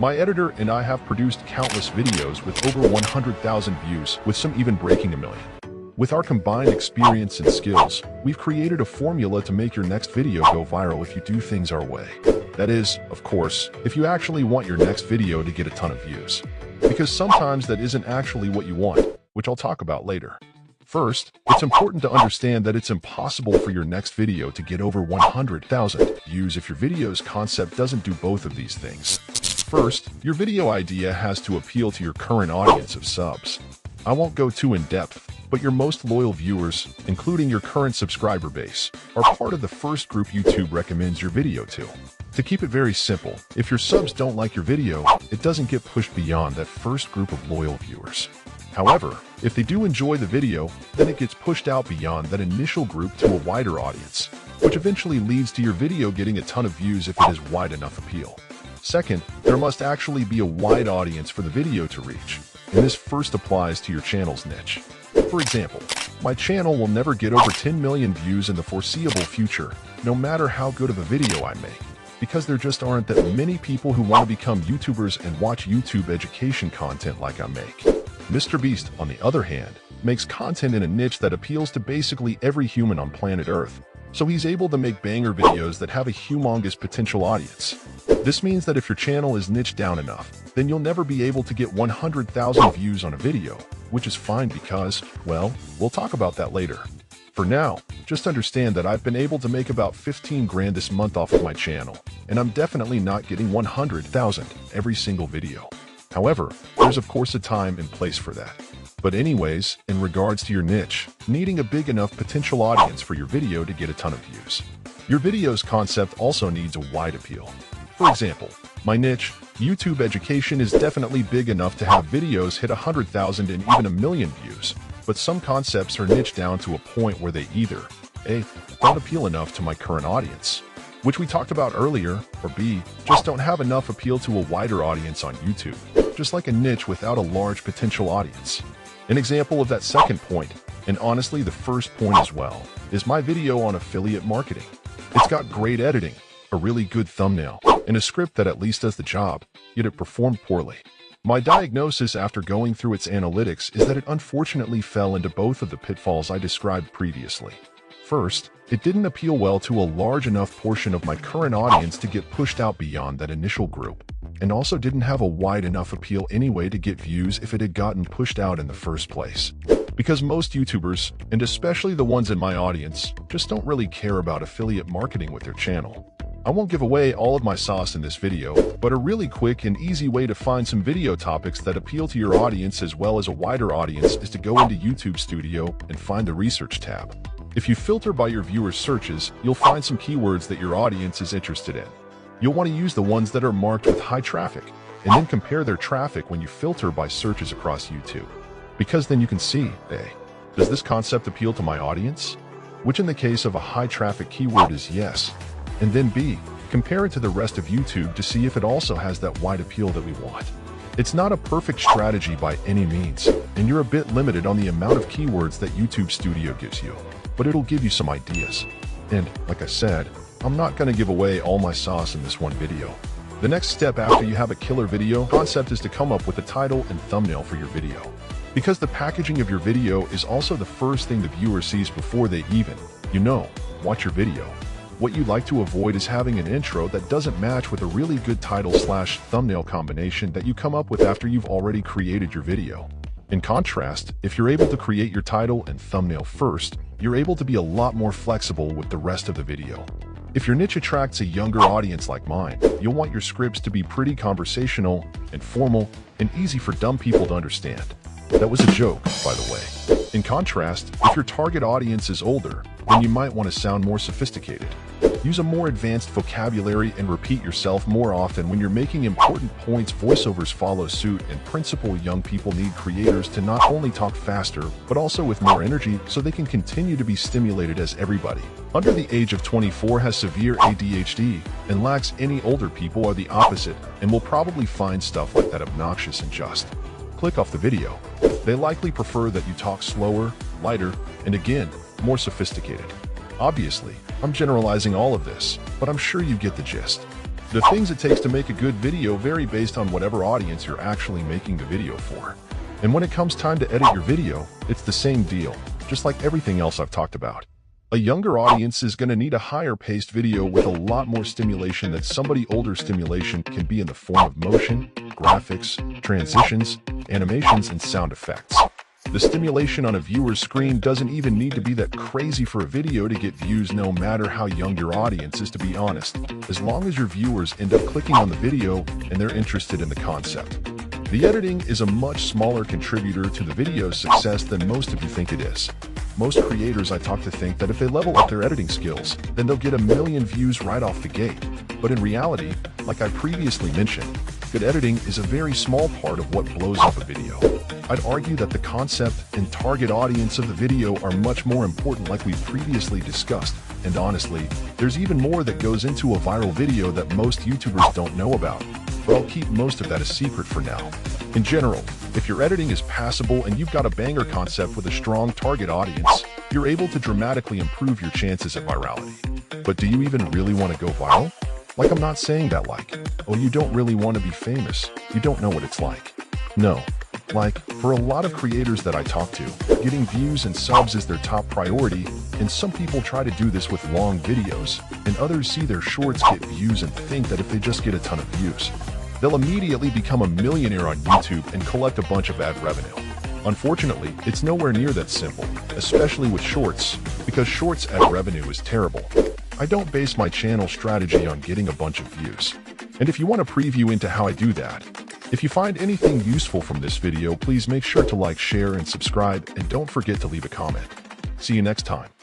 My editor and I have produced countless videos with over 100,000 views, with some even breaking a million. With our combined experience and skills, we've created a formula to make your next video go viral if you do things our way. That is, of course, if you actually want your next video to get a ton of views. Because sometimes that isn't actually what you want, which I'll talk about later. First, it's important to understand that it's impossible for your next video to get over 100,000 views if your video's concept doesn't do both of these things. First, your video idea has to appeal to your current audience of subs. I won't go too in-depth, but your most loyal viewers, including your current subscriber base, are part of the first group YouTube recommends your video to. To keep it very simple, if your subs don't like your video, it doesn't get pushed beyond that first group of loyal viewers. However, if they do enjoy the video, then it gets pushed out beyond that initial group to a wider audience, which eventually leads to your video getting a ton of views if it has wide enough appeal. Second, there must actually be a wide audience for the video to reach, and this first applies to your channel's niche. For example, my channel will never get over 10 million views in the foreseeable future, no matter how good of a video I make, because there just aren't that many people who want to become YouTubers and watch YouTube education content like I make. Mr. Beast, on the other hand, makes content in a niche that appeals to basically every human on planet Earth, so he's able to make banger videos that have a humongous potential audience. This means that if your channel is niched down enough, then you'll never be able to get 100,000 views on a video, which is fine because, well, we'll talk about that later. For now, just understand that I've been able to make about 15 grand this month off of my channel, and I'm definitely not getting 100,000 every single video. However, there's of course a time and place for that. But anyways, in regards to your niche, needing a big enough potential audience for your video to get a ton of views. Your video's concept also needs a wide appeal. For example, my niche, YouTube education, is definitely big enough to have videos hit 100,000 and even a million views, but some concepts are niched down to a point where they either A, don't appeal enough to my current audience, which we talked about earlier, or B, just don't have enough appeal to a wider audience on YouTube, just like a niche without a large potential audience. An example of that second point, and honestly the first point as well, is my video on affiliate marketing. It's got great editing, a really good thumbnail, and a script that at least does the job, yet it performed poorly. My diagnosis after going through its analytics is that it unfortunately fell into both of the pitfalls I described previously. First, it didn't appeal well to a large enough portion of my current audience to get pushed out beyond that initial group, and also didn't have a wide enough appeal anyway to get views if it had gotten pushed out in the first place. Because most YouTubers, and especially the ones in my audience, just don't really care about affiliate marketing with their channel. I won't give away all of my sauce in this video, but a really quick and easy way to find some video topics that appeal to your audience as well as a wider audience is to go into YouTube Studio and find the Research tab. If you filter by your viewers' searches, you'll find some keywords that your audience is interested in. You'll want to use the ones that are marked with high traffic, and then compare their traffic when you filter by searches across YouTube. Because then you can see, A, does this concept appeal to my audience? Which in the case of a high traffic keyword is yes. And then B, compare it to the rest of YouTube to see if it also has that wide appeal that we want. It's not a perfect strategy by any means, and you're a bit limited on the amount of keywords that YouTube Studio gives you, but it'll give you some ideas. And, like I said, I'm not going to give away all my sauce in this one video. The next step after you have a killer video concept is to come up with a title and thumbnail for your video. Because the packaging of your video is also the first thing the viewer sees before they even, watch your video. What you'd like to avoid is having an intro that doesn't match with a really good title/thumbnail combination that you come up with after you've already created your video. In contrast, if you're able to create your title and thumbnail first, you're able to be a lot more flexible with the rest of the video. If your niche attracts a younger audience like mine, you'll want your scripts to be pretty conversational and formal and easy for dumb people to understand. That was a joke, by the way. In contrast, if your target audience is older, then you might want to sound more sophisticated. Use a more advanced vocabulary and repeat yourself more often when you're making important points. Voiceovers follow suit, and principal young people need creators to not only talk faster, but also with more energy so they can continue to be stimulated as everybody under the age of 24 has severe ADHD and lacks. Any older people are the opposite and will probably find stuff like that obnoxious and just click off the video. They likely prefer that you talk slower, lighter, and again, more sophisticated. Obviously, I'm generalizing all of this, but I'm sure you get the gist. The things it takes to make a good video vary based on whatever audience you're actually making the video for. And when it comes time to edit your video, it's the same deal, just like everything else I've talked about. A younger audience is going to need a higher-paced video with a lot more stimulation than somebody older. Stimulation can be in the form of motion, graphics, transitions, animations, and sound effects. The stimulation on a viewer's screen doesn't even need to be that crazy for a video to get views, no matter how young your audience is, to be honest, as long as your viewers end up clicking on the video and they're interested in the concept. The editing is a much smaller contributor to the video's success than most of you think it is. Most creators I talk to think that if they level up their editing skills, then they'll get 1 million views right off the gate. But in reality, like I previously mentioned, good editing is a very small part of what blows up a video. I'd argue that the concept and target audience of the video are much more important, like we previously discussed. And honestly, there's even more that goes into a viral video that most YouTubers don't know about. But I'll keep most of that a secret for now. In general, if your editing is passable and you've got a banger concept with a strong target audience, you're able to dramatically improve your chances at virality. But do you even really want to go viral? Like, I'm not saying that like, oh, you don't really want to be famous, you don't know what it's like. No. Like, for a lot of creators that I talk to, getting views and subs is their top priority, and some people try to do this with long videos, and others see their shorts get views and think that if they just get a ton of views, they'll immediately become a millionaire on YouTube and collect a bunch of ad revenue. Unfortunately, it's nowhere near that simple, especially with shorts, because shorts ad revenue is terrible. I don't base my channel strategy on getting a bunch of views. And if you want a preview into how I do that, if you find anything useful from this video, please make sure to like, share, and subscribe, and don't forget to leave a comment. See you next time.